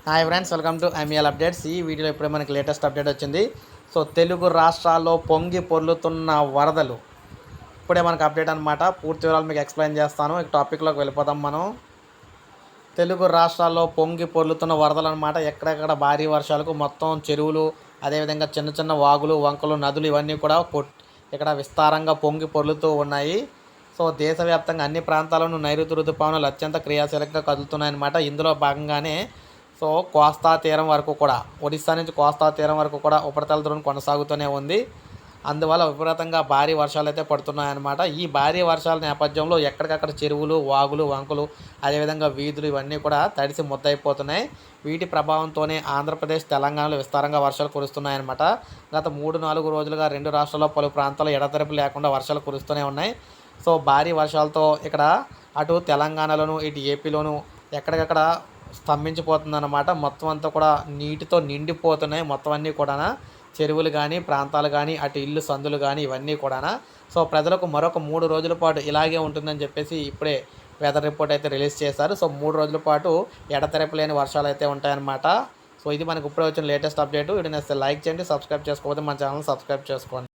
Hi friends, welcome to MEL updates. ఈ వీడియోలో ఇప్పుడే మనకి లేటెస్ట్ అప్డేట్ వచ్చింది. సో తెలుగు రాష్ట్రాల్లో పొంగి పొర్లుతున్న వరదలు ఇప్పుడే మనకు అప్డేట్ అనమాట. పూర్తి వివరాలు మీకు ఎక్స్ప్లెయిన్ చేస్తాను. ఇక టాపిక్లోకి వెళ్ళిపోదాం మనం. తెలుగు రాష్ట్రాల్లో పొంగి పొర్లుతున్న వరదలు అనమాట. ఎక్కడెక్కడ భారీ వర్షాలకు మొత్తం చెరువులు, అదేవిధంగా చిన్న చిన్న వాగులు, వంకలు, నదులు ఇవన్నీ కూడా ఇక్కడ విస్తారంగా పొంగి పొర్లుతూ ఉన్నాయి. సో దేశవ్యాప్తంగా అన్ని ప్రాంతాల్లోనూ నైరుతి రుతుపవనాలు అత్యంత క్రియాశీలకంగా కదులుతున్నాయన్నమాట. ఇందులో భాగంగానే సో కోస్తా తీరం వరకు కూడా, ఒడిశా నుంచి కోస్తా తీరం వరకు కూడా ఉపరితల ద్రోణి కొనసాగుతూనే ఉంది. అందువల్ల విపరీతంగా భారీ వర్షాలు అయితే పడుతున్నాయన్నమాట. ఈ భారీ వర్షాల నేపథ్యంలో ఎక్కడికక్కడ చెరువులు, వాగులు, వంకలు, అదేవిధంగా వీధులు ఇవన్నీ కూడా తడిసి ముద్దయిపోతున్నాయి. వీటి ప్రభావంతోనే ఆంధ్రప్రదేశ్, తెలంగాణలో విస్తారంగా వర్షాలు కురుస్తున్నాయన్నమాట. గత 3-4 రోజులుగా రెండు రాష్ట్రాల్లో పలు ప్రాంతాల్లో ఎడతెరిపి లేకుండా వర్షాలు కురుస్తూనే ఉన్నాయి. సో భారీ వర్షాలతో ఇక్కడ అటు తెలంగాణలోను, ఇటు ఏపీలోను ఎక్కడికక్కడ స్తంభించిపోతుందన్నమాట. మొత్తం అంతా కూడా నీటితో నిండిపోతున్నాయి. మొత్తం అన్నీ కూడా చెరువులు కానీ, ప్రాంతాలు కానీ, అటు ఇల్లు సందులు కానీ ఇవన్నీ కూడా. సో ప్రజలకు మరొక 3 రోజుల పాటు ఇలాగే ఉంటుందని చెప్పేసి ఇప్పుడే వెదర్ రిపోర్ట్ అయితే రిలీజ్ చేశారు. సో 3 రోజుల పాటు ఎడతెరపి లేని వర్షాలు అయితే ఉంటాయన్నమాట. సో ఇది మనకు ఇప్పుడే వచ్చిన లేటెస్ట్ అప్డేట్. వీడియోని లైక్ చేయండి, సబ్స్క్రైబ్ చేసుకోకపోతే మన ఛానల్ సబ్స్క్రైబ్ చేసుకోండి.